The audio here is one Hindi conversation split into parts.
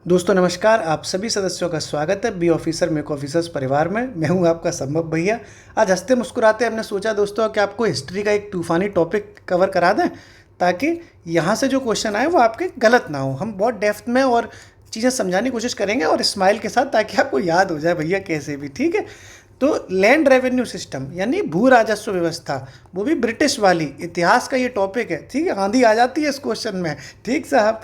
दोस्तों नमस्कार, आप सभी सदस्यों का स्वागत है बी ऑफिसर मेक ऑफिसर्स परिवार में। मैं हूं आपका संभव भैया। आज हंसते मुस्कुराते हमने सोचा दोस्तों कि आपको हिस्ट्री का एक तूफ़ानी टॉपिक कवर करा दें, ताकि यहाँ से जो क्वेश्चन आए वो आपके गलत ना हो। हम बहुत डेप्थ में और चीज़ें समझाने की कोशिश करेंगे और स्माइल के साथ, ताकि आपको याद हो जाए भैया कैसे भी। ठीक है, तो लैंड रेवेन्यू सिस्टम यानी भू राजस्व व्यवस्था, वो भी ब्रिटिश वाली, इतिहास का ये टॉपिक है। ठीक है, आंधी आ जाती है इस क्वेश्चन में। ठीक साहब,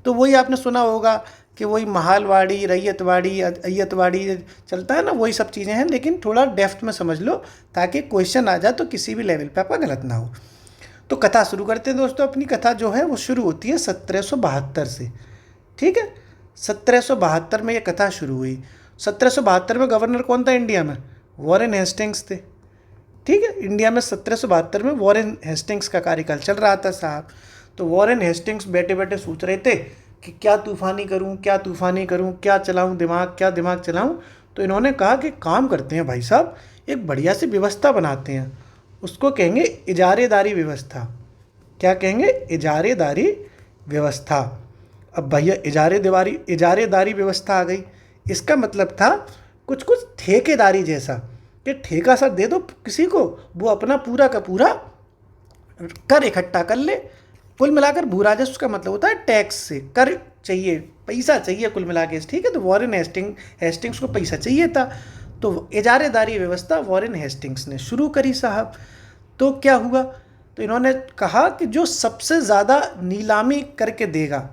तो वही आपने सुना होगा कि वही महालवाड़ी, रैयतवाड़ी, अय्यतवाड़ी चलता है ना, वही सब चीज़ें हैं, लेकिन थोड़ा डेप्थ में समझ लो ताकि क्वेश्चन आ जाए तो किसी भी लेवल पे आपका गलत ना हो। तो कथा शुरू करते हैं दोस्तों। अपनी कथा जो है वो शुरू होती है 1772 से। ठीक है, 1772 में ये कथा शुरू हुई। 1772 में गवर्नर कौन था इंडिया में? वॉरेन हेस्टिंग्स थे। ठीक है, इंडिया में 1772 में वॉरेन हेस्टिंग्स का कार्यकाल चल रहा था साहब। तो वॉरेन हेस्टिंग्स बैठे बैठे सोच रहे थे कि क्या तूफ़ानी करूं, क्या तूफ़ानी करूं, क्या चलाऊं दिमाग, क्या दिमाग चलाऊं। तो इन्होंने कहा कि काम करते हैं भाई साहब, एक बढ़िया सी व्यवस्था बनाते हैं, उसको कहेंगे इजारेदारी व्यवस्था। क्या कहेंगे? इजारेदारी व्यवस्था। अब भैया इजारेदारी व्यवस्था आ गई। इसका मतलब था कुछ कुछ ठेकेदारी जैसा, कि ठेका सा दे दो किसी को, वो अपना पूरा का पूरा कर इकट्ठा कर ले। कुल मिलाकर भू राजस्व का मतलब होता है टैक्स से कर चाहिए, पैसा चाहिए कुल मिला के। ठीक है, तो वॉरेन हेस्टिंग्स को पैसा चाहिए था, तो इजारेदारी व्यवस्था वॉरेन हेस्टिंग्स ने शुरू करी साहब। तो क्या हुआ? तो इन्होंने कहा कि जो सबसे ज़्यादा नीलामी करके देगा,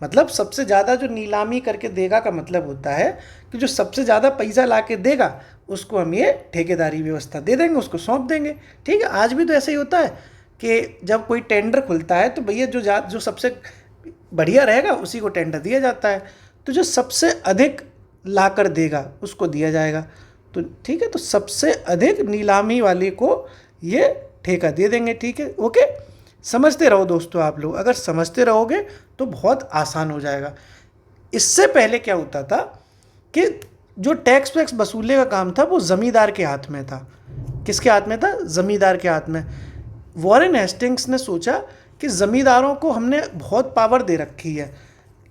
मतलब सबसे ज़्यादा जो नीलामी करके देगा का मतलब होता है कि जो सबसे ज़्यादा पैसा ला के देगा उसको हम ये ठेकेदारी व्यवस्था दे देंगे, उसको सौंप देंगे। ठीक है, आज भी तो ऐसे ही होता है कि जब कोई टेंडर खुलता है तो भैया जो सबसे बढ़िया रहेगा उसी को टेंडर दिया जाता है। तो जो सबसे अधिक ला कर देगा उसको दिया जाएगा। तो ठीक है, तो सबसे अधिक नीलामी वाले को ये ठेका दे देंगे। ठीक है, ओके। समझते रहो दोस्तों, आप लोग अगर समझते रहोगे तो बहुत आसान हो जाएगा। इससे पहले क्या होता था कि जो टैक्स वैक्स वसूलने का काम था वो ज़मींदार के हाथ में था। किसके हाथ में था? ज़मींदार के हाथ में। वॉरेन हेस्टिंग्स ने सोचा कि ज़मींदारों को हमने बहुत पावर दे रखी है,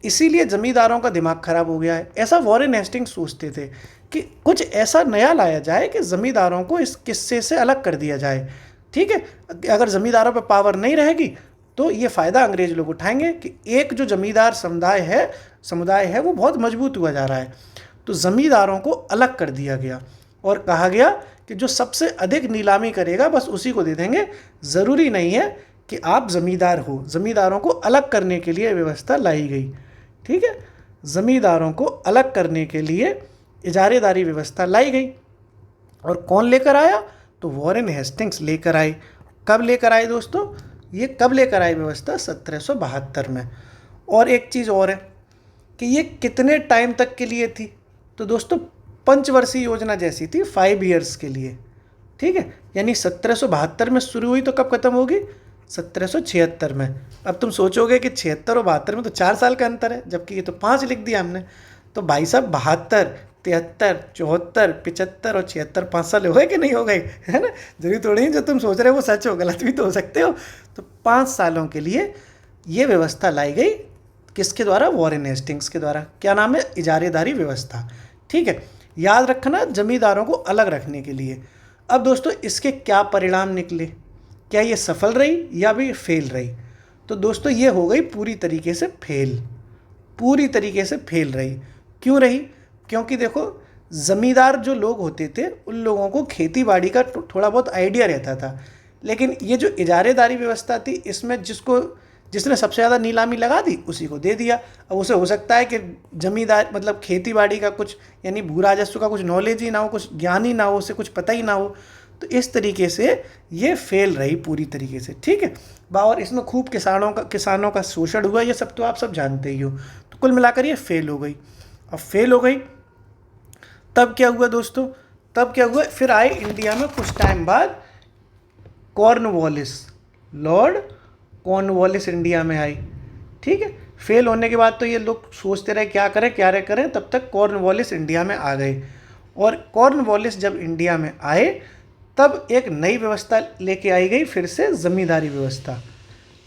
इसीलिए ज़मींदारों का दिमाग ख़राब हो गया है। ऐसा वॉरेन हेस्टिंग्स सोचते थे कि कुछ ऐसा नया लाया जाए कि ज़मींदारों को इस किस्से से अलग कर दिया जाए। ठीक है, अगर ज़मींदारों पर पावर नहीं रहेगी तो ये फ़ायदा अंग्रेज लोग उठाएंगे कि एक जो ज़मींदार समुदाय है वो बहुत मजबूत हुआ जा रहा है। तो ज़मींदारों को अलग कर दिया गया और कहा गया कि जो सबसे अधिक नीलामी करेगा बस उसी को दे देंगे। ज़रूरी नहीं है कि आप ज़मींदार हो। ज़मींदारों को अलग करने के लिए व्यवस्था लाई गई। ठीक है, ज़मींदारों को अलग करने के लिए इजारेदारी व्यवस्था लाई गई। और कौन लेकर आया? तो वॉरेन हेस्टिंग्स लेकर आए। कब लेकर आए दोस्तों? ये कब लेकर आए व्यवस्था? 1772 में। और एक चीज़ और है कि ये कितने टाइम तक के लिए थी? तो दोस्तों पंचवर्षीय योजना जैसी थी, 5 ईयर्स के लिए। ठीक है, यानी 1772 में शुरू हुई तो कब खत्म होगी? 1776 में। अब तुम सोचोगे कि 76 और 72 में तो 4 साल का अंतर है, जबकि ये तो 5 लिख दिया हमने। तो भाई साहब 72, 73, 74, 75 और 76 5 साल हो गए कि नहीं हो गए? है ना? जरूरी थोड़ी नहीं जो तुम सोच रहे हो वो सच हो, गलत भी तो हो सकते हो। तो 5 सालों के लिए ये व्यवस्था लाई गई। किसके द्वारा? वॉरेन हेस्टिंग्स के द्वारा। क्या नाम है? इजारेदारी व्यवस्था। ठीक है, याद रखना, जमींदारों को अलग रखने के लिए। अब दोस्तों इसके क्या परिणाम निकले? क्या ये सफल रही या भी फेल रही? तो दोस्तों ये हो गई पूरी तरीके से फेल। पूरी तरीके से फेल रही। क्यों रही? क्योंकि देखो, ज़मींदार जो लोग होते थे उन लोगों को खेती बाड़ी का थोड़ा बहुत आइडिया रहता था, लेकिन ये जो इजारेदारी व्यवस्था थी इसमें जिसने सबसे ज़्यादा नीलामी लगा दी उसी को दे दिया। अब उसे हो सकता है कि जमींदार मतलब खेती बाड़ी का कुछ यानी भू राजस्व का कुछ नॉलेज ही ना हो, कुछ ज्ञान ही ना हो, उसे कुछ पता ही ना हो। तो इस तरीके से ये फेल रही पूरी तरीके से। ठीक है, और इसमें खूब किसानों का शोषण हुआ, ये सब तो आप सब जानते ही हो। तो कुल मिलाकर ये फेल हो गई। अब फेल हो गई, तब क्या हुआ दोस्तों? तब क्या हुआ? फिर आए इंडिया में कुछ टाइम बाद कॉर्नवालिस, लॉर्ड कॉर्नवालिस इंडिया में आई। ठीक है, फेल होने के बाद तो ये लोग सोचते रहे क्या करें क्या करें, तब तक कॉर्नवालिस इंडिया में आ गए। और कॉर्नवालिस जब इंडिया में आए तब एक नई व्यवस्था लेके आई गई, फिर से ज़मींदारी व्यवस्था।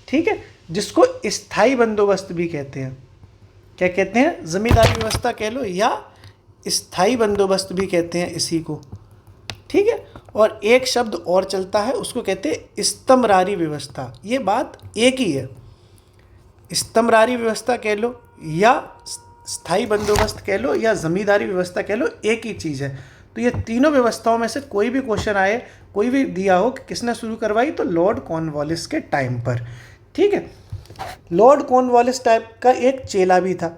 ठीक है, जिसको स्थायी बंदोबस्त भी कहते हैं। क्या कहते हैं, ज़मींदारी व्यवस्था कह लो या स्थायी बंदोबस्त भी कहते हैं इसी को, ठीक है। और एक शब्द और चलता है, उसको कहते हैं स्तंभरारी व्यवस्था। ये बात एक ही है, स्तंभरारी व्यवस्था कह लो या स्थायी बंदोबस्त कह लो या ज़मींदारी व्यवस्था कह लो, एक ही चीज़ है। तो ये तीनों व्यवस्थाओं में से कोई भी क्वेश्चन आए, कोई भी दिया हो कि किसने शुरू करवाई, तो लॉर्ड कॉर्नवालिस के टाइम पर, ठीक है। लॉर्ड कॉर्नवालिस टाइप का एक चेला भी था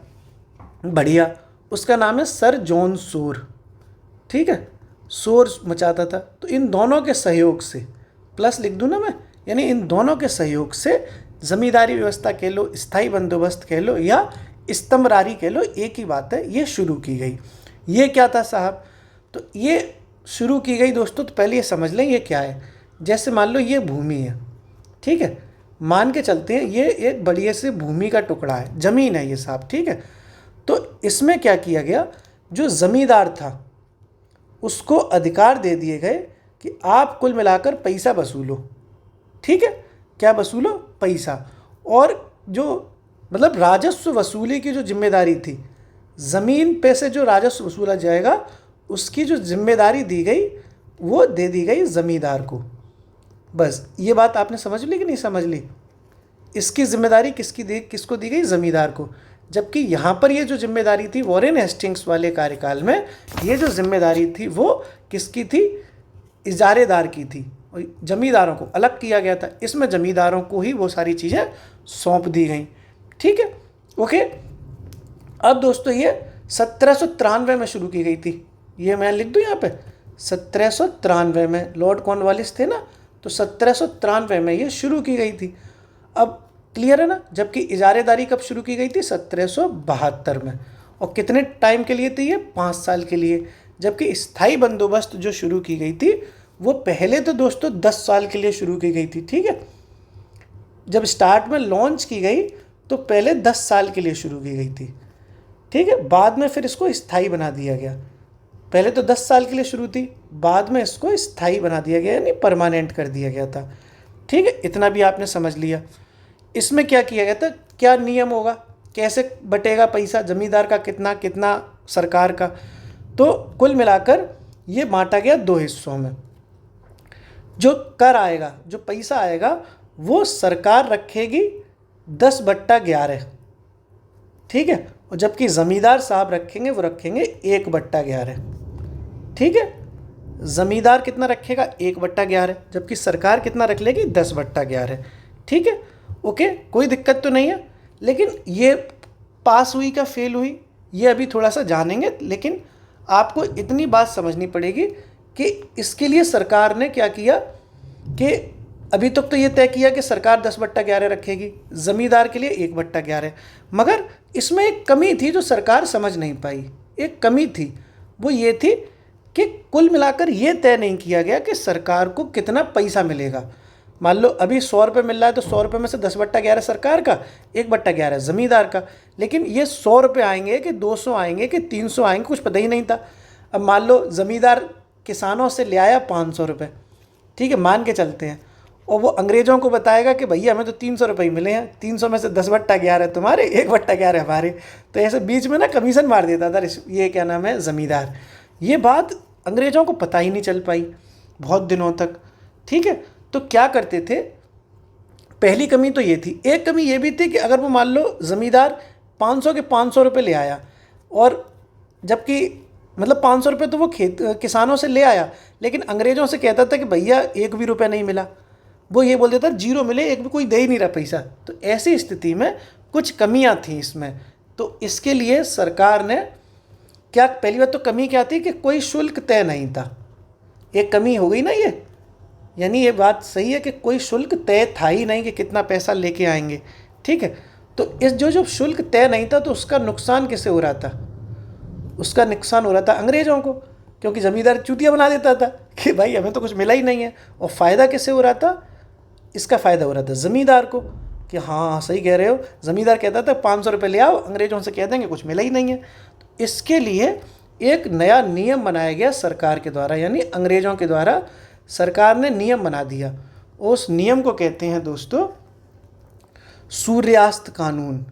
बढ़िया, उसका नाम है सर जॉन शोर, ठीक है। शोर मचाता था। तो इन दोनों के सहयोग से, प्लस लिख दूँ ना मैं, यानी इन दोनों के सहयोग से ज़मींदारी व्यवस्था कह लो, स्थायी बंदोबस्त कह लो या स्तंभरारी कह लो, एक ही बात है, ये शुरू की गई। ये क्या था साहब, तो ये शुरू की गई दोस्तों, तो पहले ये समझ लें ये क्या है। जैसे मान लो ये भूमि है, ठीक है, मान के चलते हैं ये एक बढ़िया से भूमि का टुकड़ा है, ज़मीन है ये साहब, ठीक है। तो इसमें क्या किया गया, जो ज़मींदार था उसको अधिकार दे दिए गए कि आप कुल मिलाकर पैसा वसूलो, ठीक है, क्या वसूलो, पैसा। और जो मतलब राजस्व वसूली की जो जिम्मेदारी थी, ज़मीन पे से जो राजस्व वसूला जाएगा उसकी जो जिम्मेदारी दी गई वो दे दी गई ज़मींदार को। बस ये बात आपने समझ ली कि नहीं समझ ली। इसकी जिम्मेदारी किसको दी गई, ज़मींदार को। जबकि यहाँ पर ये जो जिम्मेदारी थी वॉरेन हेस्टिंग्स वाले कार्यकाल में, ये जो जिम्मेदारी थी वो किसकी थी, इजारेदार की थी। जमींदारों को अलग किया गया था, इसमें जमींदारों को ही वो सारी चीज़ें सौंप दी गई, ठीक है, ओके। अब दोस्तों ये 1793 में शुरू की गई थी, ये मैं लिख दूँ यहाँ पे, 1793 में लॉर्ड कॉर्नवालिस थे ना, तो 1793 में ये शुरू की गई थी। अब क्लियर है ना। जबकि इजारेदारी कब शुरू की गई थी, 1772 में, और कितने टाइम के लिए थी ये, 5 साल के लिए। जबकि स्थायी बंदोबस्त जो शुरू की गई थी वो पहले तो दोस्तों 10 साल के लिए शुरू की गई थी, ठीक है। जब स्टार्ट में लॉन्च की गई तो पहले 10 साल के लिए शुरू की गई थी, ठीक है। बाद में फिर इसको स्थायी बना दिया गया। पहले तो 10 साल के लिए शुरू थी, बाद में इसको स्थायी बना दिया गया, यानी परमानेंट कर दिया गया था, ठीक है। इतना भी आपने समझ लिया। इसमें क्या किया गया था, क्या नियम होगा, कैसे बटेगा पैसा, जमींदार का कितना कितना, सरकार का। तो कुल मिलाकर ये बांटा गया 2 हिस्सों में। जो कर आएगा, जो पैसा आएगा वो सरकार रखेगी 10/11, ठीक है। और जबकि ज़मींदार साहब रखेंगे, वो रखेंगे 1/11, ठीक है। ज़मींदार कितना रखेगा, 1/11, जबकि सरकार कितना रख लेगी, 10/11, ठीक है, ओके। कोई दिक्कत तो नहीं है। लेकिन ये पास हुई का फेल हुई, ये अभी थोड़ा सा जानेंगे। लेकिन आपको इतनी बात समझनी पड़ेगी कि इसके लिए सरकार ने क्या किया कि अभी तक तो ये तय किया कि सरकार 10/11 रखेगी, ज़मींदार के लिए 1/11, मगर इसमें एक कमी थी जो सरकार समझ नहीं पाई। एक कमी थी, वो ये थी कि कुल मिलाकर ये तय नहीं किया गया कि सरकार को कितना पैसा मिलेगा। मान लो अभी 100 रुपये मिल रहा है तो 100 रुपये में से 10/11 सरकार का, 1/11 ज़मींदार का। लेकिन ये 100 रुपये आएंगे कि 200 आएंगे कि 300 आएंगे, कुछ पता ही नहीं था। अब मान लो ज़मींदार किसानों से ले आया 500 रुपये, ठीक है, मान के चलते हैं, और वो अंग्रेज़ों को बताएगा कि भैया हमें तो 300 रुपये ही मिले हैं, 300 में से 10/11 तुम्हारे, 1/11 हमारे। तो ऐसे बीच में ना कमीशन मार देता था ये क्या नाम है, ज़मींदार। ये बात अंग्रेज़ों को पता ही नहीं चल पाई बहुत दिनों तक, ठीक है। तो क्या करते थे, पहली कमी तो ये थी। एक कमी ये भी थी कि अगर वो मान लो ज़मींदार 500 के 500 रुपये ले आया, और जबकि मतलब 500 रुपये तो वो किसानों से ले आया, लेकिन अंग्रेज़ों से कहता था कि भैया 1 भी रुपया नहीं मिला। वो ये बोल देता जीरो मिले, एक भी कोई दे ही नहीं रहा पैसा। तो ऐसी स्थिति में कुछ कमियां थी इसमें। तो इसके लिए सरकार ने क्या, पहली बात तो कमी क्या थी कि कोई शुल्क तय नहीं था। एक कमी हो गई ना ये, यानी ये बात सही है कि कोई शुल्क तय था ही नहीं कि कितना पैसा लेके आएंगे, ठीक है। तो इस जो शुल्क तय नहीं था, तो उसका नुकसान किसे हो रहा था, उसका नुकसान हो रहा था अंग्रेज़ों को, क्योंकि ज़मींदार चूतिया बना देता था कि भाई हमें तो कुछ मिला ही नहीं है। और फ़ायदा किसे हो रहा था, इसका फ़ायदा हो रहा था ज़मींदार को कि हाँ सही कह रहे हो। ज़मींदार कहता था 500 रुपये ले आओ, अंग्रेज़ों से कह देंगे कुछ मिला ही नहीं है। तो इसके लिए एक नया नियम बनाया गया सरकार के द्वारा, यानी अंग्रेज़ों के द्वारा सरकार ने नियम बना दिया। उस नियम को कहते हैं दोस्तों सूर्यास्त कानून।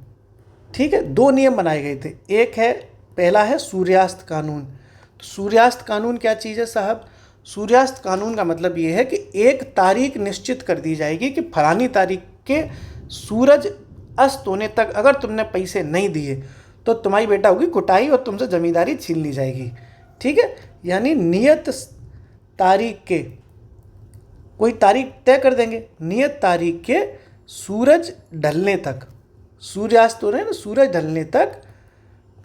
ठीक है, दो नियम बनाए गए थे। एक है, पहला है सूर्यास्त कानून। तो सूर्यास्त कानून क्या चीज़ है साहब? सूर्यास्त कानून का मतलब ये है कि एक तारीख निश्चित कर दी जाएगी कि फलानी तारीख के सूरज अस्त होने तक अगर तुमने पैसे नहीं दिए तो तुम्हारी बेटा होगी कुटाई और तुमसे जमींदारी छीन ली जाएगी। ठीक है, यानी नियत तारीख के, कोई तारीख तय कर देंगे, नियत तारीख के सूरज ढलने तक, सूर्यास्त हो रहे हैं ना, सूरज ढलने तक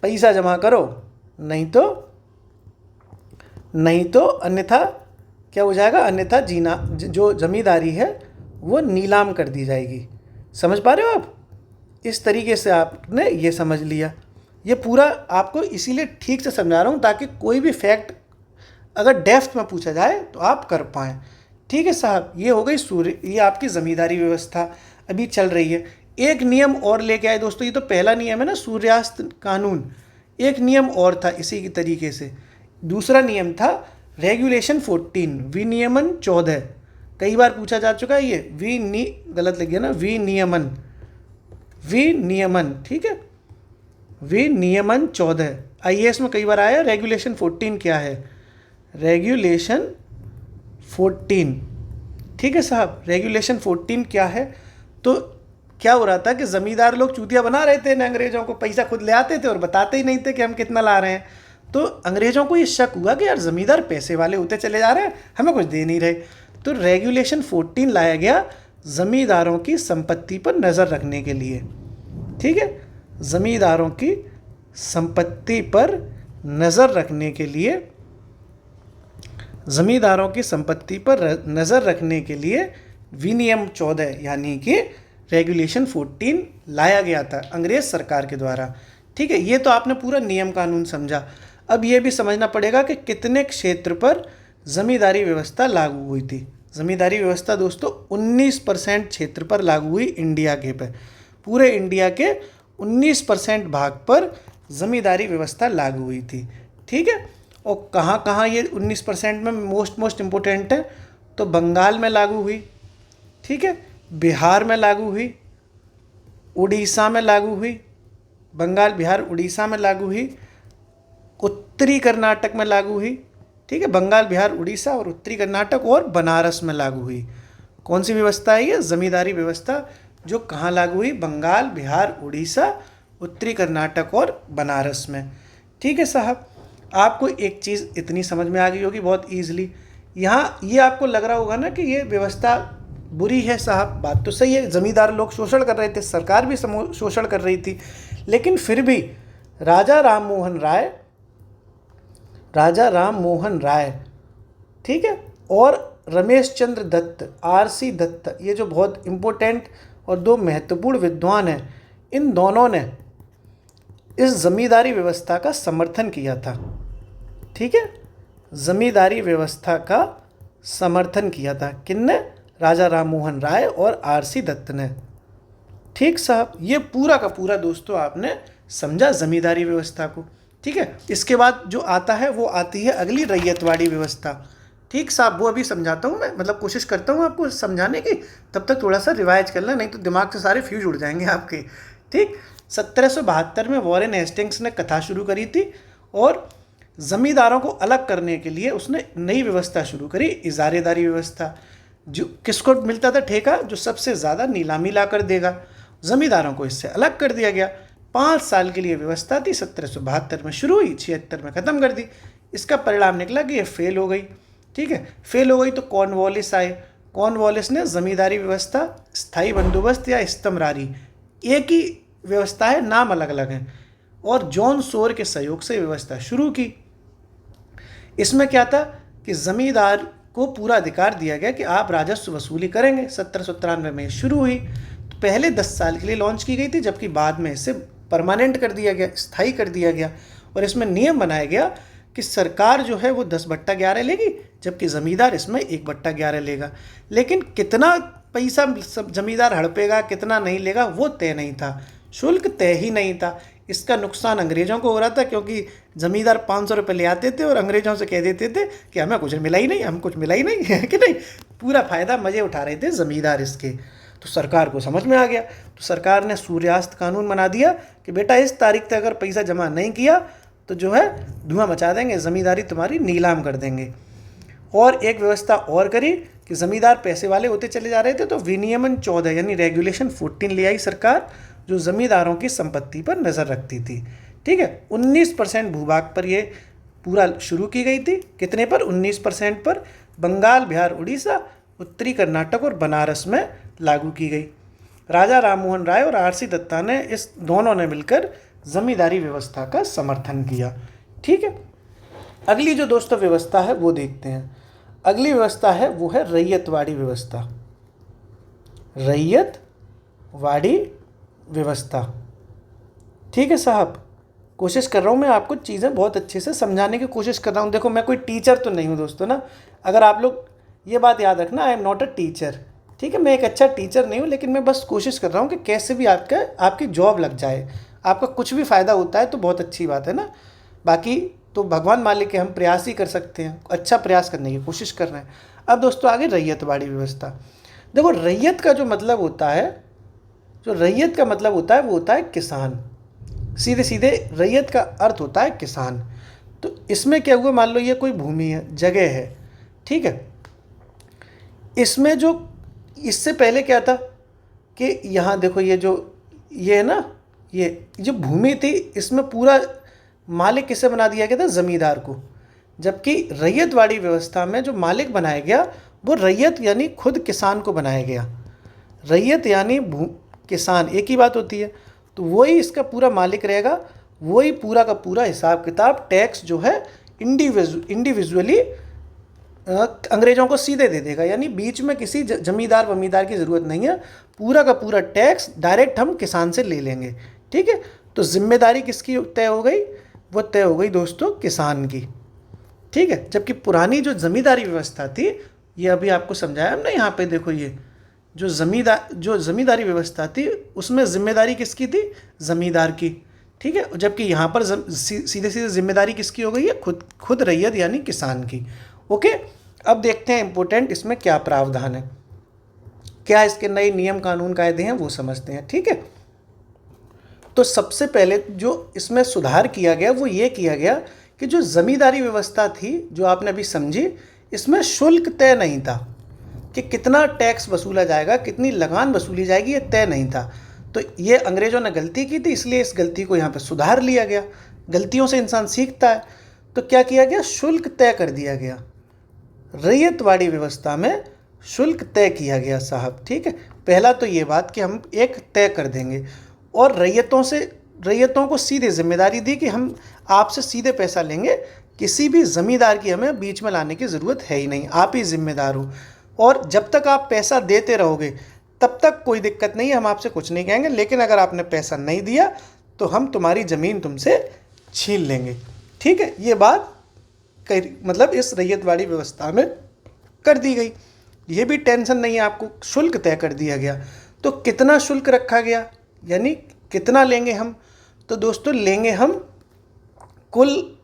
पैसा जमा करो, नहीं तो अन्यथा क्या हो जाएगा? अन्यथा जीना जो जमींदारी है वो नीलाम कर दी जाएगी। समझ पा रहे हो आप? इस तरीके से आपने ये समझ लिया। ये पूरा आपको इसीलिए ठीक से समझा रहा हूँ ताकि कोई भी फैक्ट अगर डेप्थ में पूछा जाए तो आप कर पाएँ। ठीक है साहब, ये हो गई ये आपकी ज़मींदारी व्यवस्था अभी चल रही है। एक नियम और लेके आए दोस्तों, ये तो पहला नियम है ना सूर्यास्त कानून। एक नियम और था इसी की तरीके से, दूसरा नियम था रेगुलेशन 14, विनियमन 14। कई बार पूछा जा चुका है ये, गलत लग गया ना, विनियमन, ठीक है, विनियमन 14 IAS में कई बार आया। रेगुलेशन 14 क्या है? रेगुलेशन 14, ठीक है साहब, रेगुलेशन 14 क्या है? तो क्या हो रहा था कि ज़मींदार लोग चूतिया बना रहे थे ना, अंग्रेज़ों को पैसा खुद ले आते थे और बताते ही नहीं थे कि हम कितना ला रहे हैं। तो अंग्रेज़ों को ये शक हुआ कि यार ज़मींदार पैसे वाले होते चले जा रहे हैं, हमें कुछ दे नहीं रहे। तो रेगुलेशन 14 लाया गया ज़मींदारों की संपत्ति पर नज़र रखने के लिए। ठीक है, ज़मींदारों की संपत्ति पर नज़र रखने के लिए, ज़मींदारों की संपत्ति पर नज़र रखने के लिए विनियम 14 यानी कि रेगुलेशन 14 लाया गया था अंग्रेज़ सरकार के द्वारा। ठीक है, ये तो आपने पूरा नियम कानून समझा। अब ये भी समझना पड़ेगा कि कितने क्षेत्र पर ज़मींदारी व्यवस्था लागू हुई थी। ज़मींदारी व्यवस्था दोस्तों 19% क्षेत्र पर लागू हुई इंडिया के पे, पूरे इंडिया के 19% भाग पर ज़मींदारी व्यवस्था लागू हुई थी। ठीक है, और कहाँ कहाँ ये 19% में मोस्ट इम्पोर्टेंट है? तो बंगाल में लागू हुई, ठीक है, बिहार में लागू हुई, उड़ीसा में लागू हुई, बंगाल, बिहार, उड़ीसा में लागू हुई, उत्तरी कर्नाटक में लागू हुई। ठीक है, बंगाल, बिहार, उड़ीसा और उत्तरी कर्नाटक और बनारस में लागू हुई। कौन सी व्यवस्था है ये? ज़मींदारी व्यवस्था, जो कहाँ लागू हुई? बंगाल, बिहार, उड़ीसा, उत्तरी कर्नाटक और बनारस में। ठीक है साहब, आपको एक चीज़ इतनी समझ में आ गई होगी बहुत ईजिली। यहाँ ये आपको लग रहा होगा ना कि ये व्यवस्था बुरी है साहब, बात तो सही है, ज़मींदार लोग शोषण कर रहे थे, सरकार भी शोषण कर रही थी, लेकिन फिर भी राजा राम मोहन राय, ठीक है, और रमेश चंद्र दत्त, RC दत्त, ये जो बहुत इम्पोर्टेंट और दो महत्वपूर्ण विद्वान हैं, इन दोनों ने इस ज़मींदारी व्यवस्था का समर्थन किया था। ठीक है, ज़मींदारी व्यवस्था का समर्थन किया था किनने? राजा राम मोहन राय और RC दत्त ने। ठीक साहब, ये पूरा का पूरा दोस्तों आपने समझा ज़मींदारी व्यवस्था को। ठीक है, इसके बाद जो आता है वो आती है अगली रैयतवाड़ी व्यवस्था। ठीक साहब, वो अभी समझाता हूँ मैं, मतलब कोशिश करता हूँ आपको समझाने की, तब तक थोड़ा सा रिवाइज कर लें, नहीं तो दिमाग से सारे फ्यूज उड़ जाएंगे आपके। ठीक, 1772 में वॉरेन हेस्टिंग्स ने कथा शुरू करी थी और ज़मींदारों को अलग करने के लिए उसने नई व्यवस्था शुरू करी, इजारेदारी व्यवस्था। जो किसको मिलता था ठेका? जो सबसे ज़्यादा नीलामी ला कर देगा। ज़मींदारों को इससे अलग कर दिया गया। 5 साल के लिए व्यवस्था थी, 1772 में शुरू हुई, 76 में ख़त्म कर दी। इसका परिणाम निकला कि ये फेल हो गई। ठीक है, फेल हो गई तो कॉर्नवालिस आए। कॉर्नवालिस ने ज़मींदारी व्यवस्था, स्थायी बंदोबस्त या इस्तमरारी, एक ही व्यवस्था है, नाम अलग अलग हैं, और जॉन सोर के सहयोग से व्यवस्था शुरू की। इसमें क्या था कि ज़मींदार को पूरा अधिकार दिया गया कि आप राजस्व वसूली करेंगे। 1793 में शुरू हुई, तो पहले 10 साल के लिए लॉन्च की गई थी, जबकि बाद में इसे परमानेंट कर दिया गया, स्थायी कर दिया गया। और इसमें नियम बनाया गया कि सरकार जो है वो 10/11 लेगी, जबकि ज़मींदार इसमें 1/11 लेगा। लेकिन कितना पैसा ज़मींदार हड़पेगा, कितना नहीं लेगा, वो तय नहीं था, शुल्क तय ही नहीं था। इसका नुकसान अंग्रेज़ों को हो रहा था, क्योंकि ज़मींदार 500 रुपये ले आते थे और अंग्रेज़ों से कह देते थे कि हमें कुछ मिला ही नहीं, हम कुछ मिला ही नहीं है कि नहीं, पूरा फ़ायदा मज़े उठा रहे थे ज़मींदार इसके। तो सरकार को समझ में आ गया, तो सरकार ने सूर्यास्त कानून बना दिया कि बेटा इस तारीख तक अगर पैसा जमा नहीं किया तो जो है धुआं मचा देंगे, ज़मींदारी तुम्हारी नीलाम कर देंगे। और एक व्यवस्था और करी कि ज़मींदार पैसे वाले होते चले जा रहे थे, तो विनियमन 14 यानी रेगुलेशन 14 ले आई सरकार, जो ज़मींदारों की संपत्ति पर नज़र रखती थी। ठीक है, 19% भूभाग पर ये पूरा शुरू की गई थी। कितने पर? 19% पर। बंगाल, बिहार, उड़ीसा, उत्तरी कर्नाटक और बनारस में लागू की गई। राजा राममोहन राय और आरसी दत्ता ने इस दोनों ने मिलकर जमींदारी व्यवस्था का समर्थन किया। ठीक है, अगली जो दोस्तों व्यवस्था है वो देखते हैं। अगली व्यवस्था है वो है रैयतवाड़ी व्यवस्था। रैयतवाड़ी व्यवस्था। ठीक है साहब, कोशिश कर रहा हूँ मैं आपको चीज़ें बहुत अच्छे से समझाने की कोशिश कर रहा हूँ। देखो मैं कोई टीचर तो नहीं हूँ दोस्तों ना, अगर आप लोग ये बात याद रखना, I am not a teacher. ठीक है, मैं एक अच्छा टीचर नहीं हूँ, लेकिन मैं बस कोशिश कर रहा हूँ कि कैसे भी आपकी जॉब लग जाए, आपका कुछ भी फ़ायदा होता है तो बहुत अच्छी बात है ना। बाकी तो भगवान मालिक के हम प्रयास ही कर सकते हैं, अच्छा प्रयास करने की कोशिश कर रहे हैं। अब दोस्तों आगे रैयतवाड़ी व्यवस्था। देखो रैयत का जो मतलब होता है, जो रैयत का मतलब होता है वो होता है किसान। सीधे सीधे रैयत का अर्थ होता है किसान। तो इसमें क्या हुआ, मान लो ये कोई भूमि है, जगह है, ठीक है, इसमें जो इससे पहले क्या था कि यहाँ देखो ये है ना, ये जो भूमि थी इसमें पूरा मालिक किसे बना दिया गया था? ज़मींदार को। जबकि रैयतवाड़ी व्यवस्था में जो मालिक बनाया गया वो रैयत यानी खुद किसान को बनाया गया। रैयत यानी किसान, एक ही बात होती है। तो वही इसका पूरा मालिक रहेगा, वही पूरा का पूरा हिसाब किताब टैक्स जो है इंडिविजुअली अंग्रेज़ों को सीधे दे देगा। यानी बीच में किसी जमींदार वमींदार की ज़रूरत नहीं है, पूरा का पूरा टैक्स डायरेक्ट हम किसान से ले लेंगे। ठीक है, तो जिम्मेदारी किसकी तय हो गई? वो तय हो गई दोस्तों किसान की। ठीक है, जबकि पुरानी जो ज़मींदारी व्यवस्था थी, ये अभी आपको समझाया हमने, यहाँ पे देखो ये जो ज़मींदारी व्यवस्था थी उसमें जिम्मेदारी किसकी थी? ज़मींदार की। ठीक है, जबकि यहाँ पर सीधे सीधे जिम्मेदारी किसकी हो गई है? खुद रैयत यानी किसान की। ओके, अब देखते हैं इम्पोर्टेंट इसमें क्या प्रावधान है, क्या इसके नए नियम कानून कायदे हैं वो समझते हैं। ठीक है, तो सबसे पहले जो इसमें सुधार किया गया वो ये किया गया कि जो ज़मींदारी व्यवस्था थी जो आपने अभी समझी, इसमें शुल्क तय नहीं था कि कितना टैक्स वसूला जाएगा, कितनी लगान वसूली जाएगी, ये तय नहीं था। तो ये अंग्रेज़ों ने गलती की थी, इसलिए इस गलती को यहाँ पे सुधार लिया गया। गलतियों से इंसान सीखता है। तो क्या किया गया? शुल्क तय कर दिया गया। रैयतवाड़ी व्यवस्था में शुल्क तय किया गया साहब। ठीक है, पहला तो ये बात कि हम एक तय कर देंगे, और रैयतों को सीधे जिम्मेदारी दी कि हम आपसे सीधे पैसा लेंगे, किसी भी ज़मींदार की हमें बीच में लाने की ज़रूरत है ही नहीं, आप ही जिम्मेदार हो। और जब तक आप पैसा देते रहोगे तब तक कोई दिक्कत नहीं है, हम आपसे कुछ नहीं कहेंगे, लेकिन अगर आपने पैसा नहीं दिया तो हम तुम्हारी ज़मीन तुमसे छीन लेंगे। ठीक है, ये बात मतलब इस रैयतवाड़ी व्यवस्था में कर दी गई। ये भी टेंशन नहीं है आपको, शुल्क तय कर दिया गया। तो कितना शुल्क रखा गया, यानी कितना लेंगे हम? तो दोस्तों लेंगे हम कुल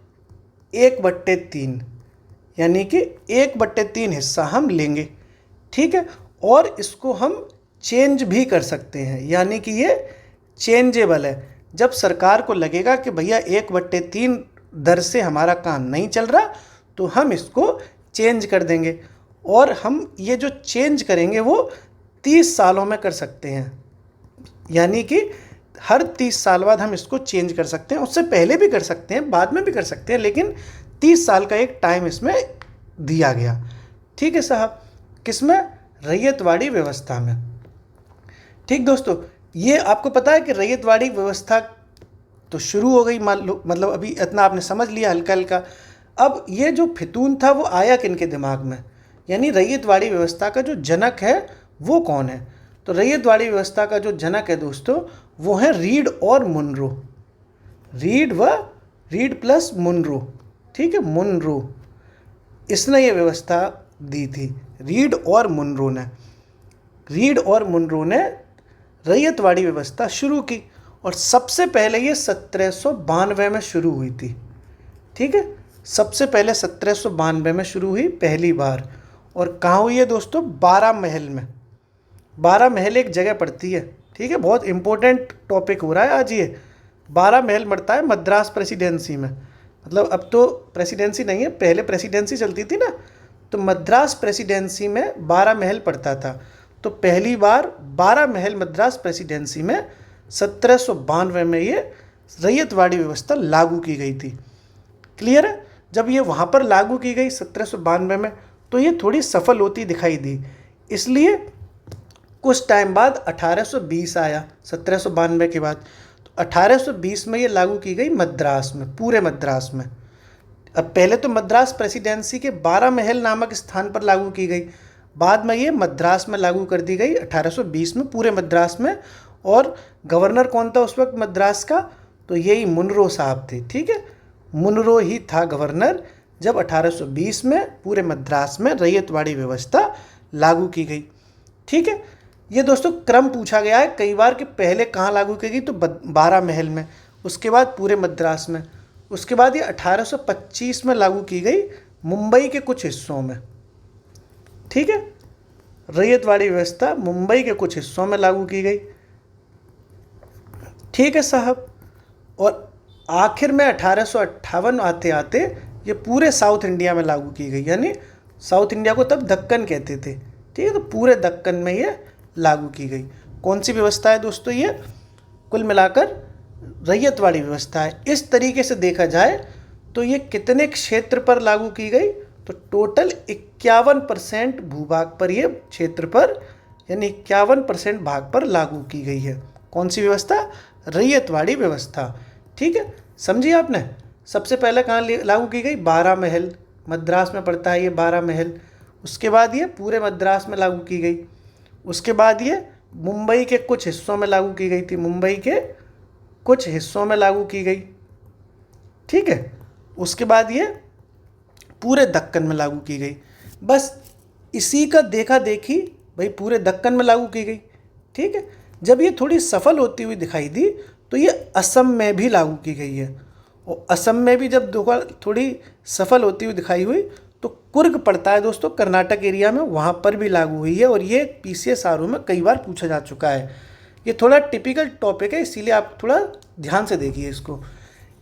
1/3, यानी कि 1/3 हिस्सा हम लेंगे। ठीक है, और इसको हम चेंज भी कर सकते हैं, यानी कि ये चेंजेबल है। जब सरकार को लगेगा कि भैया 1/3 दर से हमारा काम नहीं चल रहा, तो हम इसको चेंज कर देंगे। और हम ये जो चेंज करेंगे वो 30 सालों में कर सकते हैं, यानी कि हर 30 साल बाद हम इसको चेंज कर सकते हैं। उससे पहले भी कर सकते हैं, बाद में भी कर सकते हैं, लेकिन 30 साल का एक टाइम इसमें दिया गया। ठीक है साहब, किसमें? रैयतवाड़ी व्यवस्था में। ठीक दोस्तों, ये आपको पता है कि रैयतवाड़ी व्यवस्था तो शुरू हो गई, मान लो, मतलब अभी इतना आपने समझ लिया हल्का हल्का। अब ये जो फितून था वो आया किनके दिमाग में, यानी रैयतवाड़ी व्यवस्था का जो जनक है वो कौन है? तो रैयतवाड़ी व्यवस्था का जो जनक है दोस्तों वो है रीड और मुनरो। Read plus Munro. ठीक है, मुनरो, इसने ये व्यवस्था दी थी। रीड और मुनरो ने रैयतवाड़ी व्यवस्था शुरू की, और सबसे पहले ये 1792 में शुरू हुई थी। ठीक है, सबसे पहले 1792 में शुरू हुई पहली बार। और कहाँ हुई है दोस्तों? 12 महल में। 12 महल एक जगह पड़ती है, ठीक है, बहुत इंपॉर्टेंट टॉपिक हो रहा है आज ये। 12 महल पड़ता है मद्रास प्रेसिडेंसी में, मतलब अब तो प्रेसिडेंसी नहीं है, पहले प्रेसिडेंसी चलती थी ना, तो मद्रास प्रेसिडेंसी में 12 महल पड़ता था। तो पहली बार 12 महल मद्रास प्रेसिडेंसी में 1792 में ये रैयतवाड़ी व्यवस्था लागू की गई थी। क्लियर है? जब ये वहाँ पर लागू की गई 1792 में, तो ये थोड़ी सफल होती दिखाई दी, इसलिए कुछ टाइम बाद 1820 आया 1792 के बाद। तो 1820 में ये लागू की गई मद्रास में, पूरे मद्रास में। अब पहले तो मद्रास प्रेसिडेंसी के 12 महल नामक स्थान पर लागू की गई, बाद में ये मद्रास में लागू कर दी गई 1820 में, पूरे मद्रास में। और गवर्नर कौन था उस वक्त मद्रास का? तो यही मुनरो साहब थे, ठीक है, मुनरो ही था गवर्नर जब 1820 में पूरे मद्रास में रैयतवाड़ी व्यवस्था लागू की गई। ठीक है, ये दोस्तों क्रम पूछा गया है कई बार कि पहले कहाँ लागू की गई, तो 12 महल में, उसके बाद पूरे मद्रास में, उसके बाद ये 1825 में लागू की गई मुंबई के कुछ हिस्सों में। ठीक है, रैयतवाड़ी व्यवस्था मुंबई के कुछ हिस्सों में लागू की गई। ठीक है साहब, और आखिर में 1858 आते आते ये पूरे साउथ इंडिया में लागू की गई, यानी साउथ इंडिया को तब दक्कन कहते थे। ठीक है, तो पूरे दक्कन में ये लागू की गई। कौन सी व्यवस्था है दोस्तों? ये कुल मिलाकर रैयतवाड़ी व्यवस्था है। इस तरीके से देखा जाए तो ये कितने क्षेत्र पर लागू की गई? तो टोटल 51% भूभाग पर, ये क्षेत्र पर, यानी 51% भाग पर लागू की गई है। कौन सी व्यवस्था? रैयतवाड़ी व्यवस्था। ठीक है, समझिए आपने। सबसे पहले कहाँ लागू की गई? 12 महल, मद्रास में पड़ता है ये 12 महल। उसके बाद ये पूरे मद्रास में लागू की गई। उसके बाद ये मुंबई के कुछ हिस्सों में लागू की गई थी, मुंबई के कुछ हिस्सों में लागू की गई। ठीक है, उसके बाद ये पूरे दक्कन में लागू की गई। बस इसी का देखा देखी भाई पूरे दक्कन में लागू की गई। ठीक है, जब ये थोड़ी सफल होती हुई दिखाई दी तो ये असम में भी लागू की गई है, और असम में भी जब थोड़ी सफल होती हुई दिखाई हुई तो कुर्ग पड़ता है दोस्तों कर्नाटक एरिया में, वहाँ पर भी लागू हुई है। और ये PCSRO में कई बार पूछा जा चुका है। ये थोड़ा टिपिकल टॉपिक है, इसीलिए आप थोड़ा ध्यान से देखिए इसको।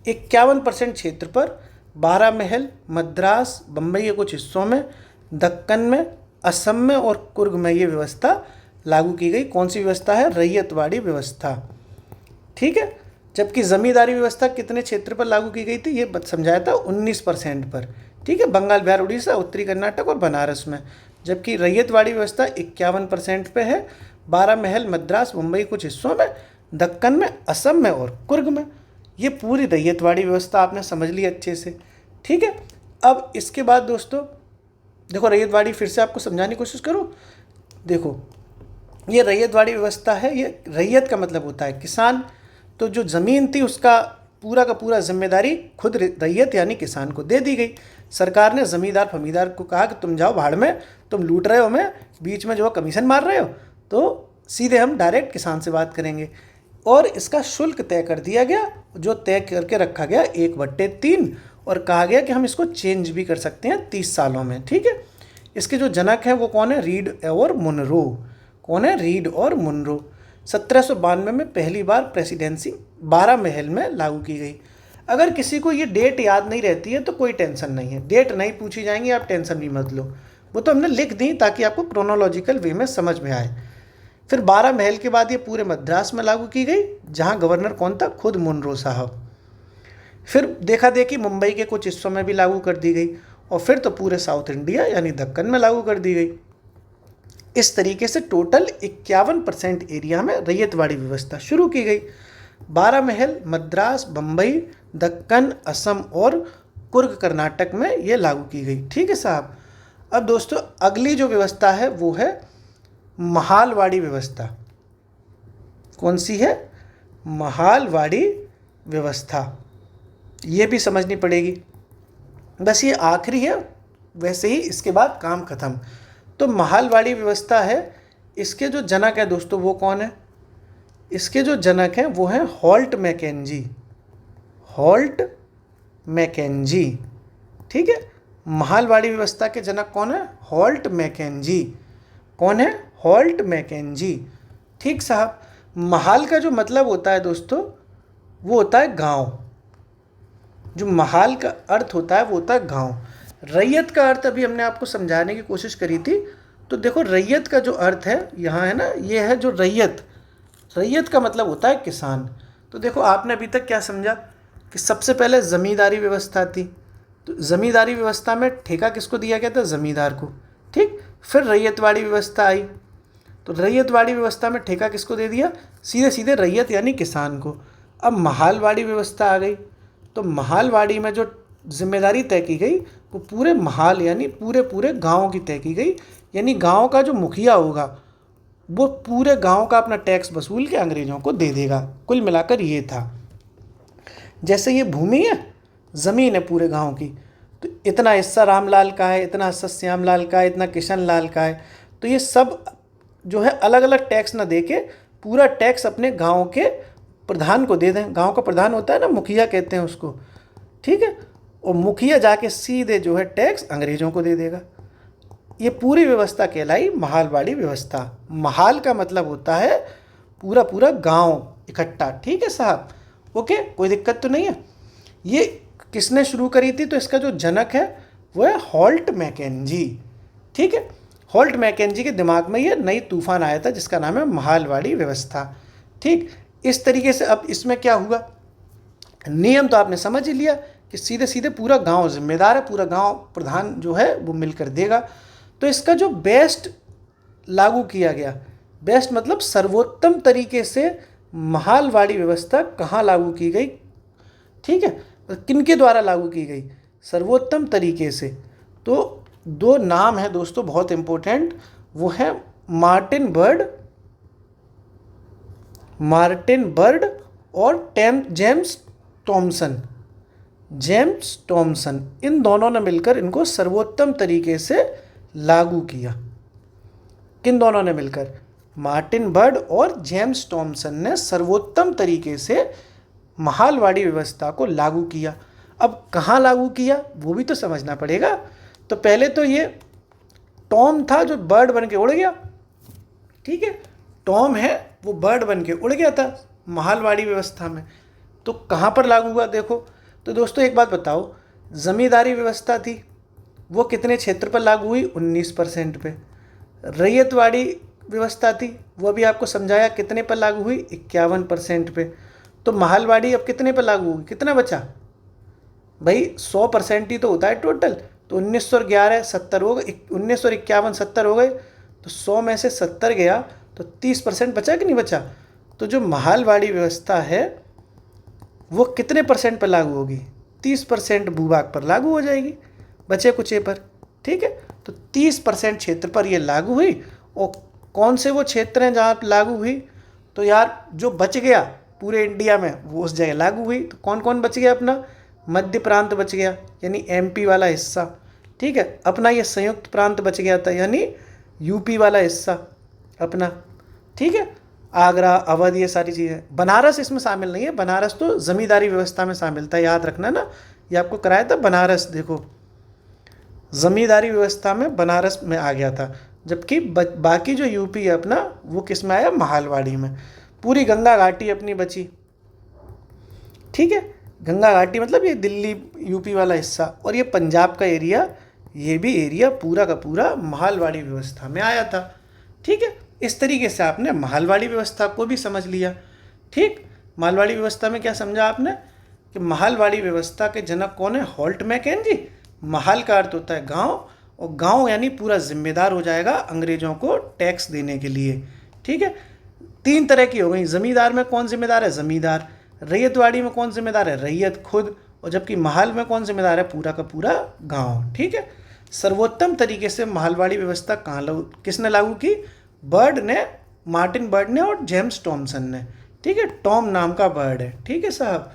51% क्षेत्र पर 12 महल मद्रास, बम्बई के कुछ हिस्सों में, दक्कन में, असम में और कुर्ग में ये व्यवस्था लागू की गई। कौन सी व्यवस्था है? रैयतवाड़ी व्यवस्था। ठीक है, जबकि ज़मींदारी व्यवस्था कितने क्षेत्र पर लागू की गई थी ये समझाया था, 19% पर। ठीक है, बंगाल, बिहार, उड़ीसा, उत्तरी कर्नाटक और बनारस में। जबकि रैयतवाड़ी व्यवस्था 51% पे है, 12 महल मद्रास, मुंबई कुछ हिस्सों में, दक्कन में, असम में और कुर्ग में। ये पूरी रैयतवाड़ी व्यवस्था आपने समझ ली अच्छे से। ठीक है, अब इसके बाद दोस्तों देखो, रैयतवाड़ी फिर से आपको समझाने की कोशिश करूँ। देखो, ये रैयतवाड़ी व्यवस्था है, ये रैयत का मतलब होता है किसान। तो जो ज़मीन थी उसका पूरा का पूरा जिम्मेदारी खुद रैयत यानी किसान को दे दी गई। सरकार ने ज़मींदार फमीदार को कहा कि तुम जाओ भाड़ में, तुम लूट रहे हो, हमें बीच में जो कमीशन मार रहे हो, तो सीधे हम डायरेक्ट किसान से बात करेंगे। और इसका शुल्क तय कर दिया गया, जो तय करके रखा गया 1/3, और कहा गया कि हम इसको चेंज भी कर सकते हैं 30 सालों में। ठीक है, इसके जो जनक हैं वो कौन है? रीड और मुनरो। कौन है? रीड और मुनरो। 1792 में पहली बार प्रेसिडेंसी 12 महल में लागू की गई। अगर किसी को ये डेट याद नहीं रहती है तो कोई टेंशन नहीं है, डेट नहीं पूछी जाएंगी, आप टेंशन भी मत लो, वो तो हमने लिख दी ताकि आपको क्रोनोलॉजिकल वे में समझ में आए। फिर 12 महल के बाद ये पूरे मद्रास में लागू की गई, जहाँ गवर्नर कौन था? खुद मुनरो साहब। फिर देखा देखी मुंबई के कुछ हिस्सों में भी लागू कर दी गई, और फिर तो पूरे साउथ इंडिया यानी दक्कन में लागू कर दी गई। इस तरीके से टोटल 51% एरिया में रैयतवाड़ी व्यवस्था शुरू की गई। 12 महल मद्रास, बम्बई, दक्कन, असम और कुर्ग कर्नाटक में ये लागू की गई। ठीक है साहब। अब दोस्तों अगली जो व्यवस्था है वो है महालवाड़ी व्यवस्था। कौन सी है? महालवाड़ी व्यवस्था। ये भी समझनी पड़ेगी, बस ये आखिरी है, वैसे ही इसके बाद काम खत्म। तो महालवाड़ी व्यवस्था है, इसके जो जनक है दोस्तों वो कौन है? इसके जो जनक हैं वो हैं हॉल्ट मैकेंजी। Holt Mackenzie. ठीक है, महालवाड़ी व्यवस्था के जनक कौन है? Holt Mackenzie. कौन है? Holt Mackenzie. ठीक साहब। महाल का जो मतलब होता है दोस्तों वो होता है गांव। जो महाल का अर्थ होता है वो होता है गांव। रैयत का अर्थ अभी हमने आपको समझाने की कोशिश करी थी। तो देखो रैयत का जो अर्थ है यहाँ है ना, ये है जो रैयत। रैयत का मतलब होता है किसान। तो देखो आपने अभी तक क्या समझा कि सबसे पहले ज़मींदारी व्यवस्था थी। तो ज़मींदारी व्यवस्था में ठेका किसको दिया गया था? ज़मींदार को। ठीक। फिर रैयतवाड़ी व्यवस्था आई। तो रैयतवाड़ी व्यवस्था में ठेका किसको दे दिया? सीधे सीधे रैयत यानी किसान को। अब महालवाड़ी व्यवस्था आ गई। तो महालवाड़ी में जो जिम्मेदारी तय की गई वो पूरे महाल यानी पूरे पूरे गांव की तय की गई। यानी गांव का जो मुखिया होगा वो पूरे गांव का अपना टैक्स वसूल के अंग्रेजों को दे देगा। कुल मिलाकर ये था। जैसे ये भूमि है, ज़मीन है पूरे गांव की, तो इतना हिस्सा रामलाल का है, इतना हिस्सा श्यामलाल का है, इतना किशन लाल का है। तो ये सब जो है अलग अलग टैक्स ना दे के पूरा टैक्स अपने गांव के प्रधान को दे दें। गांव का प्रधान होता है ना, मुखिया कहते हैं उसको। ठीक है। और मुखिया जाके सीधे जो है टैक्स अंग्रेजों को दे देगा। ये पूरी व्यवस्था कहलाई महालवाड़ी व्यवस्था। महाल का मतलब होता है पूरा पूरा गांव इकट्ठा। ठीक है साहब। ओके, कोई दिक्कत तो नहीं है। ये किसने शुरू करी थी? तो इसका जो जनक है वो है हॉल्ट मैकेंजी। ठीक है। हॉल्ट मैकेंजी के दिमाग में ये नई तूफान आया था जिसका नाम है महालवाड़ी व्यवस्था। ठीक। इस तरीके से अब इसमें क्या हुआ, नियम तो आपने समझ ही लिया कि सीधे सीधे पूरा गांव जिम्मेदार है, पूरा गांव प्रधान जो है वो मिलकर देगा। तो इसका जो बेस्ट लागू किया गया, बेस्ट मतलब सर्वोत्तम तरीके से महालवाड़ी व्यवस्था कहाँ लागू की गई? ठीक है, किनके द्वारा लागू की गई? सर्वोत्तम तरीके से। तो दो नाम है दोस्तों बहुत इंपॉर्टेंट, वो है मार्टिन बर्ड और जेम्स टॉमसन। जेम्स टॉमसन, इन दोनों ने मिलकर इनको सर्वोत्तम तरीके से लागू किया। किन दोनों ने मिलकर? मार्टिन बर्ड और जेम्स टॉमसन ने सर्वोत्तम तरीके से महालवाड़ी व्यवस्था को लागू किया। अब कहाँ लागू किया वो भी तो समझना पड़ेगा। तो पहले तो ये टॉम था जो बर्ड बन के उड़ गया। ठीक है, टॉम है वो बर्ड बन के उड़ गया था महालवाड़ी व्यवस्था में। तो कहाँ पर लागू हुआ देखो। तो दोस्तों एक बात बताओ, ज़मींदारी व्यवस्था थी वो कितने क्षेत्र पर लागू हुई? 19% पे। रैयतवाड़ी व्यवस्था थी वो अभी आपको समझाया कितने पर लागू हुई? 51% पे। तो महालवाड़ी अब कितने पर लागू हुई? कितना बचा भाई? 100% ही तो होता है टोटल। तो 1911 70 हो गए, 1951 70 हो गए। तो 100 में से 70 गया तो 30% बचा कि नहीं बचा? तो जो महालवाड़ी व्यवस्था है वो कितने परसेंट पर लागू होगी? 30% भूभाग पर लागू हो जाएगी, बचे कुचे पर। ठीक है, तो 30% क्षेत्र पर ये लागू हुई। और कौन से वो क्षेत्र हैं जहाँ लागू हुई? तो यार जो बच गया पूरे इंडिया में वो उस जगह लागू हुई। तो कौन कौन बच गया? अपना मध्य प्रांत बच गया यानी एमपी वाला हिस्सा। ठीक है, अपना ये संयुक्त प्रांत बच गया था यानी यूपी वाला हिस्सा अपना। ठीक है, आगरा, अवध, ये सारी चीज़ें। बनारस इसमें शामिल नहीं है, बनारस तो ज़मींदारी व्यवस्था में शामिल था, याद रखना ना, ये आपको कराया था बनारस। देखो ज़मींदारी व्यवस्था में बनारस में आ गया था, जबकि बाकी जो यूपी है अपना वो किस में आया? महालवाड़ी में। पूरी गंगा घाटी अपनी बची। ठीक है, गंगा घाटी मतलब ये दिल्ली यूपी वाला हिस्सा, और ये पंजाब का एरिया, ये भी एरिया पूरा का पूरा महालवाड़ी व्यवस्था में आया था। ठीक है, इस तरीके से आपने महालवाड़ी व्यवस्था को भी समझ लिया। ठीक, महालवाड़ी व्यवस्था में क्या समझा आपने कि महालवाड़ी व्यवस्था के जनक कौन है? Holt Mackenzie. महाल का अर्थ होता है गांव, और गांव यानी पूरा जिम्मेदार हो जाएगा अंग्रेजों को टैक्स देने के लिए। ठीक है, 3 तरह की हो गई। ज़मींदार में कौन जिम्मेदार है? ज़मींदार। रैयतवाड़ी में कौन जिम्मेदार है? रैयत खुद। और जबकि महाल में कौन जिम्मेदार है? पूरा का पूरा गांव। ठीक है, सर्वोत्तम तरीके से महालवाड़ी व्यवस्था किसने लागू की? बर्ड ने, मार्टिन बर्ड ने और जेम्स टॉमसन ने। ठीक है, टॉम नाम का बर्ड है। ठीक है साहब,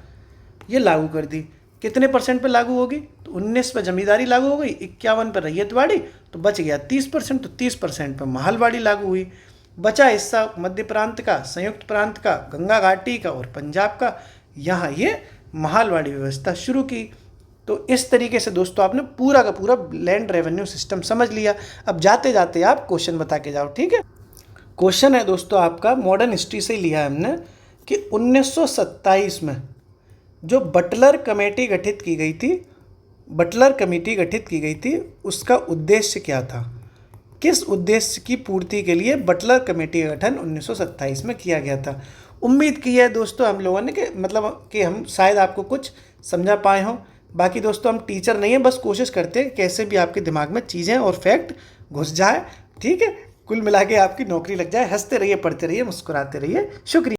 ये लागू कर दी। कितने % पे लागू होगी? तो 19 पर जमींदारी लागू हो गई, 51 पर रैयतवाड़ी, तो बच गया 30%। तो 30% पर महालवाड़ी लागू हुई। बचा हिस्सा मध्य प्रांत का, संयुक्त प्रांत का, गंगा घाटी का और पंजाब का, यहाँ ये महालवाड़ी व्यवस्था शुरू की। तो इस तरीके से दोस्तों आपने पूरा का पूरा लैंड रेवेन्यू सिस्टम समझ लिया। अब जाते जाते आप क्वेश्चन बता के जाओ। ठीक है, क्वेश्चन है दोस्तों आपका, मॉडर्न हिस्ट्री से ही लिया है हमने, कि 1927 में जो बटलर कमेटी गठित की गई थी, बटलर कमेटी गठित की गई थी, उसका उद्देश्य क्या था? किस उद्देश्य की पूर्ति के लिए बटलर कमेटी का गठन 1927 में किया गया था? उम्मीद की है दोस्तों हम लोगों ने कि मतलब कि हम शायद आपको कुछ समझा पाए हों। बाकी दोस्तों हम टीचर नहीं हैं, बस कोशिश करते हैं कैसे भी आपके दिमाग में चीज़ें और फैक्ट घुस जाए, ठीक है। कुल मिला के आपकी नौकरी लग जाए। हंसते रहिए, पढ़ते रहिए, मुस्कुराते रहिए। शुक्रिया।